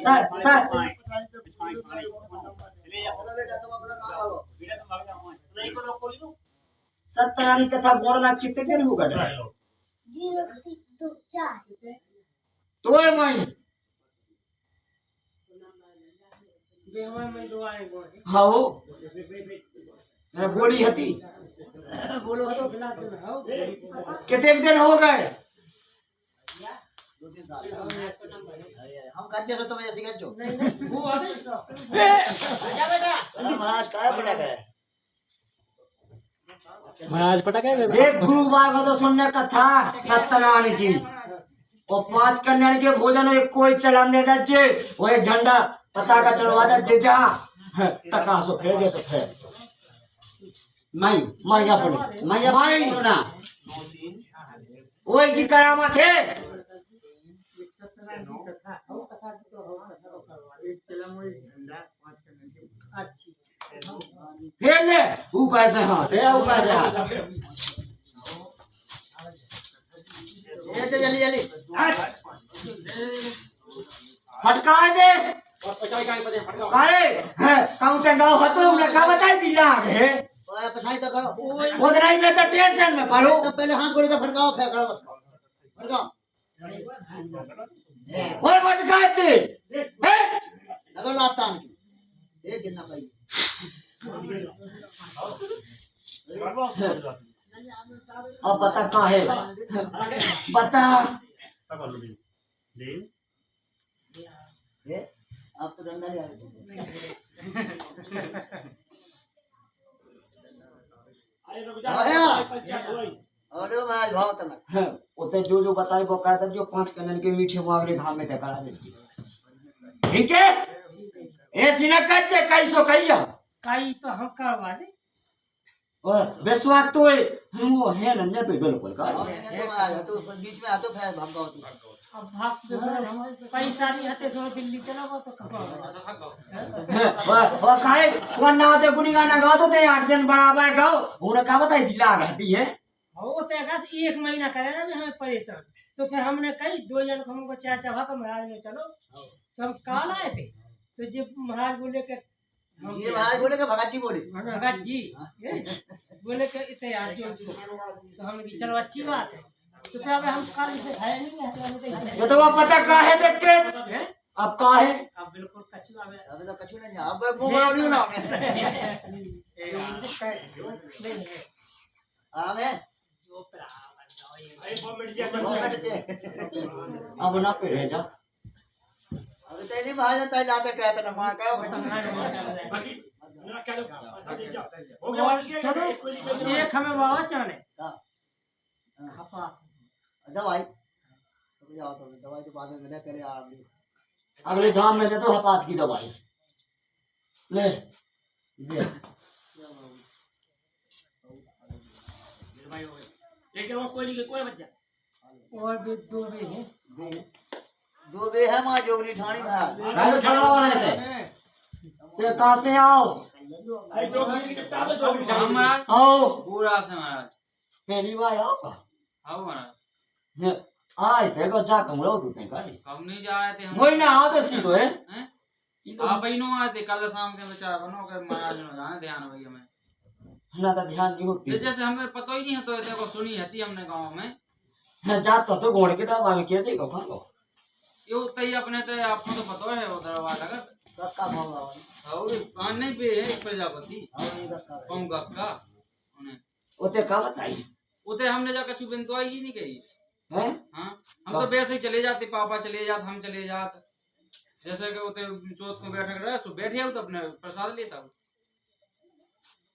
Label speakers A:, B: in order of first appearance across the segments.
A: Sir sir Satyani कथा बोलना कितने दिन होगा तो है मई हाँ बोली हती बोलो कितने दिन हो गए
B: हम कच्चे तो तुम्हें ऐसे कच्चो
A: नहीं वो आवे
B: महाराज काय पटक है
C: महाराज पटक है
A: देख गुरुवार को तो सुनने कथा सत्यनारायण की और 5 कन्या के भोजन एक कोई चलान दे दे वो एक झंडा पताका चलवा दे जा तका सो फेर जैसे फेर
B: माई
A: माई अपने
B: माई ना
A: वो की करामत है फेर ले ऊपर से हाथ
B: तेरा ऊपर जा ये तो जल्दी जल्दी
A: फटकार दे कारे काऊ ते गाँव हतो उन्हें का बताई दिला है
B: ओए पछाई तो करो
A: वो नहीं मैं तो टेंशन में पड़ो
B: तो पहले हाथ गोली तो फटकाओ फेंक करो फटकाओ
A: और फटकार दे
B: लगो लाता की ये गिनना भाई
A: अब बता का है बता
B: ये अब तो डंडा ले आया अरे महाराज भाव तना
A: उते जो बताई वो कहता जो 5 कन्या के मीठे मुहावरे धाम में करा देती ठीक है ऐसी न कच्चे कैसो कहिया
C: काई तो हम करवा दे
A: और विश्वास तो हम वो है नंजा तो बिल्कुल कर
B: तो बीच में आतो फिर भाग होती
C: अब भाग हम पैसा नहीं हते सो दिल्ली चला तो खपा
A: वो काहे कौन ना ते गुनी गाना गा तो ते 8 दिन बराबर गाओ उन्हें का बताई दिला रहती है
C: वो ते गस 1 महीना करे ना हमें परेशान तो फिर हमने कही 2 जन को हमको चाचा भा महाराज में चलो तो हम काल आए थे तो जब महाराज बोले के
B: ये महाराज बोले के भगत जी बोले
C: भगत जी बोले के इतने यार जो तो हम भी चलो अच्छी बात है तो फिर अब हम कल से है नहीं है
A: ये तो वो पता का है देख के अब का है
C: अब बिल्कुल कछु आवे
B: अबे तो कछु नहीं अब मुंह वाली ना आराम है
C: जो
A: अब ना पे रह जा
B: अबे तेरी महाराज तय लाते कहते ना मां का
C: चलो एक हमें बाबा चाने
B: दवाई तो जाओ तो दवाई के बाद में मैंने पहले आराम ली
A: अगले धाम में दे तो हपात की दवाई ले दे
C: कोई बच्चा और भी 2 भी हैं
B: 2 बे है मां जोगनी ठाणी महाराज
A: राजू ठड़ा वाले थे ते कहां से आओ आओ
D: पूरा से महाराज
A: पहली बार आओ का
D: आओ महाराज
A: आए थे को जा कमरो तू थे का
D: हम नहीं जा रहे थे हम
A: वही ना आओ तो सीधो है
D: आप ही नो आए थे कल शाम के बेचारा बनो के महाराज ने जाने ध्यान भैया में
A: ना तो ध्यान नहीं होती
D: जैसे हमें पता ही नहीं है तो देखो सुनी हती हमने गांव में
A: जात तो घोड़ के दवा में के देखो खान लो
D: ये तई अपने ते आपको तो पता है उधर वाला का
B: कक्का भाव
D: और कान नहीं पे है प्रजापति
B: और ये कक्का
D: कम कक्का उन्हें
A: ओते का बताई
D: उते हमने जाकर चुपिन तो आई ही नहीं कही
A: हैं
D: हाँ हम तो वैसे ही चले जाते पापा चले जाते हम चले जाते जैसे कि उते चौथ को बैठक रहे सो बैठे हो तो अपने प्रसाद लेता हूँ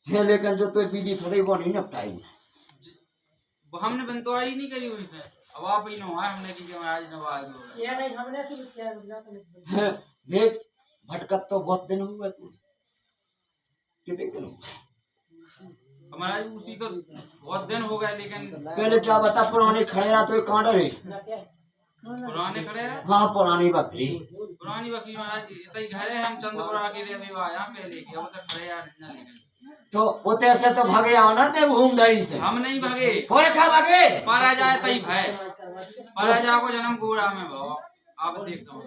A: लेकिन जो तो विधि थोड़ी वो नहीं निपटाई
D: हमने बंतवाई नहीं करी उनसे अब आप ही नो है हमने की आज नवाज
C: ये नहीं हमने से क्या
A: देख भटकत तो बहुत दिन हुए तू कितने दिन हुए
D: हमारा उसी तो बहुत दिन हो गए लेकिन
A: पहले क्या बता पुराने खड़ेरा तो कांड रे
D: पुराने खड़े हैं
A: हाँ पुरानी बकरी
D: पुरानी बकरी महाराज इतने घर है हम चंदपुरा के लिए अभी आया पहले की अब तक खड़े यार नहीं लेकिन
A: तो उते से तो भागे आओ ना ते घूम धड़ी से
D: हम नहीं भागे
A: और खा भागे
D: पारा जाए तई भाई पारा जा को जन्म गुड़ा में भाव आप देख समझ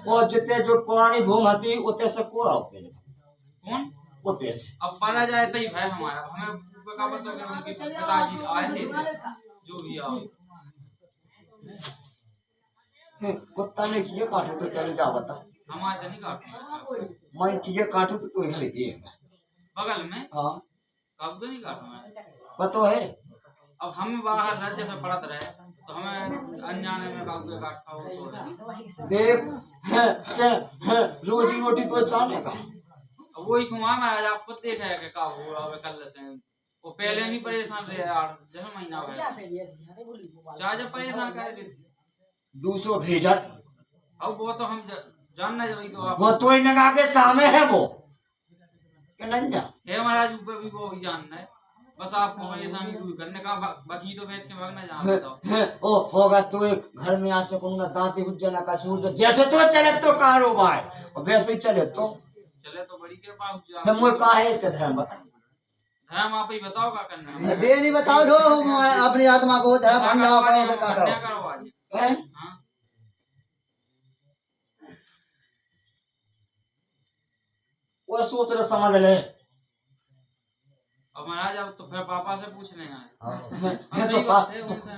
A: और जितने जो पुरानी भूमि हती उतने से को आओ पहले
D: कौन
A: उतने से
D: अब पढ़ा जाए तही भाई हमारा हमें का पता कि उनके पिताजी आए थे जो भी आओ
A: कुत्ता ने किए काटू तो चले जा बता
D: हमारे नहीं काटना
A: मैं किए काटू तो तू घर दिए
D: बगल में
A: हाँ
D: कब तो नहीं काटना है
A: पतो है
D: अब हम बाहर रह जैसे पढ़त रहे तो हमें अनजाने में कागज काटता हो तो
A: देख रोजी रोटी तो चाहने का
D: अब वही घुमा महाराज आपको देखा है कि का हो रहा है कल से वो पहले नहीं परेशान रहे यार जैसे महीना हुआ चाहे जब परेशान करे थे
A: 200 भेजर
D: अब वो तो हम जानना जरूरी तो आप
A: वो तो ही नगा के सामने है वो कि नहीं जा
D: है महाराज ऊपर भी वो ही जानना है बस आपको परेशानी दूर करने का बाकी तो बेच के भागना जान बताओ
A: ओ होगा तो एक घर में आ सकूंगा दांती उज्जना का सूरज जैसे तो चले तो कारोबार और वैसे ही चले तो
D: चले तो बड़ी कृपा हो जाए
A: हम वो काहे ते धर्म बता
D: धर्म आप ही बताओ क्या करना है
B: बे नहीं बताओ दो अपनी आत्मा को धर्म भंडाओ करो काटो
D: कन्या करो आज
A: हैं?
D: हाँ
A: वो सोच रहे समझ ले
D: अब महाराज अब तो फिर पापा से पूछने आए
A: मैं तो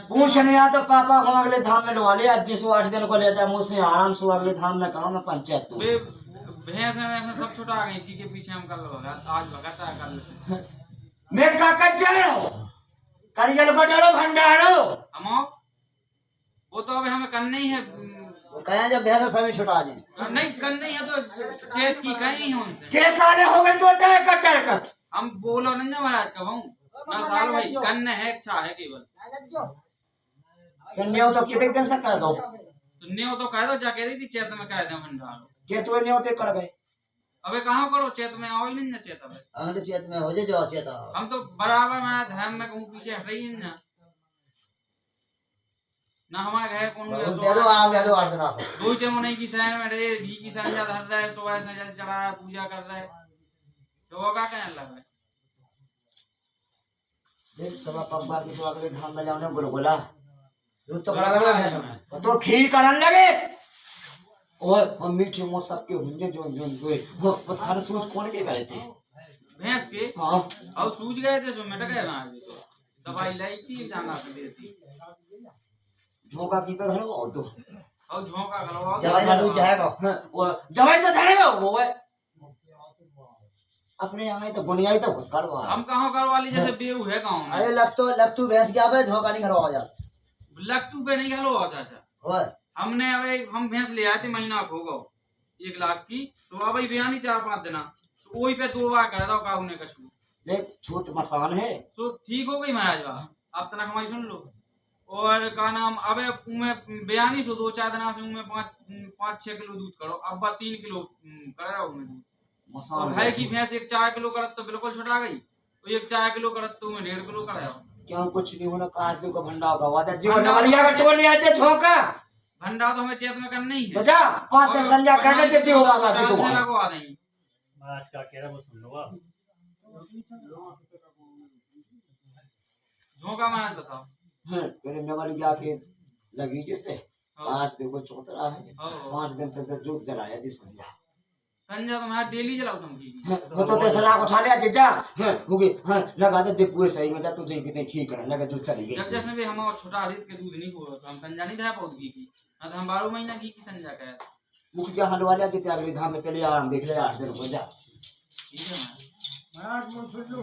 A: पूछ नहीं आ तो पापा को अगले धाम में लगा ले आज जिस 8 दिन को ले जाए मुझसे आराम से अगले धाम में करो मैं पंचायत तो
D: वे भैंस में सब छुटा गई थी के पीछे हम कल आज भगाता है कल से
A: मैं का कर जाओ करियल को डालो भंडारो
D: हम वो तो अब हमें करना ही है
B: कहें जब भैंस समय छुटा जाए
D: नहीं करना ही है तो चेत की कहीं ही उनसे
A: के साले हो गए तो टैर कर
D: हम बोलो नहीं ना महाराज कब हूँ ना साल भाई करना है इच्छा है केवल
A: कन्या तो कितने दिन से कर दो
D: तो न्यो तो कह दो जाके दी थी चेत में कह दे भंडार
A: के तो नहीं होते कर गए
D: अबे कहाँ करो चेत में आओ ही नहीं ना चेत अबे
B: अगले चेत में हो जाए जो चेत
D: हम तो बराबर मैं धर्म में कहूँ पीछे हट रही ना ना हमारे घर कौन
B: दे दो आ दे दो 8 दिन आप
D: दो जमुने की शहर में रहे घी की संजा धर रहा है सुबह से जल चढ़ा है पूजा कर रहा है तो वो क्या कहने लगा
A: देख सब पब्बा की तो अगले धाम में जाने गुलगुला
B: दूध तो बड़ा लगा भैंस में
A: तो खीर करन लगे और मीठे मुंह सबके हुंजे जो जो वो थाने सूझ कौन के गए थे
D: भैंस के
A: हाँ
D: और सूझ गए थे सो मिट गए वहां तो दवाई लाई थी जाना पे देती
A: झोंका की पे घर वो तो
D: और झोंका खलवाओ
B: जवाई का दूध जाएगा
A: वो जवाई तो जानेगा वो है अपने यहाँ तो बुनियादी तो करवा
D: हम कहाँ करवा ली जैसे बेऊ है गाँव में
B: अरे लग तू भैंस क्या पे झोंका नहीं करवा जा
D: लट्टू पे नहीं खलवाओ चाचा
B: और
D: हमने अब हम भैंस ले आए थे महीना हो गो 1 लाख की तो अब बयानी 4-5 दिन तो वही पे 2 बार कह दो काऊ ने कछू
A: देख छूत मसान है
D: तो ठीक हो गई महाराज बा आप तना हमारी सुन लो और का नाम अब उमें बयानी सो 2-4 दिन से उमें 5-6 किलो दूध करो अब 3 किलो कर रहा हूँ दूध
A: मसान
D: भाई की भैंस 4 किलो करत तो बिल्कुल छुटा गई तो 4 किलो करत तो 1.5 किलो कराया
A: क्यों कुछ नहीं होना काश दो का भंडार का वादा जीवन वालिया का टोल लिया जे झोंका
D: भंडार तो हमें चेत में करना ही है
A: तो जा 5 दिन संजा कह दे जे होगा बाकी तो
D: लगवा देंगे
E: आज का कह रहा वो सुन लो आप
D: झोंका महाराज बताओ
A: मेरे नवाली जाके लगी जेते 5 दिन को चौतरा है 5 दिन तक जोत जलाया जी संजा
D: संजय तो मैं डेली जलाऊ तुम की
A: वो तो तेरे लाख उठा लिया जीजा हो गई लगा दे जे पूरे सही में जा तू जे कितने ठीक कर लगा जो चली गई
D: जब जैसे भी हम और छोटा हरित के दूध नहीं हुआ तो हम संजा नहीं था पौध घी की ना तो हम 12 महीना घी की संजा कहे
A: मुखिया हंडवालिया जीते अगले धाम में पहले आराम देख ले 8 दिन हो जा
D: ठीक है ना
C: महाराज मन सुन लो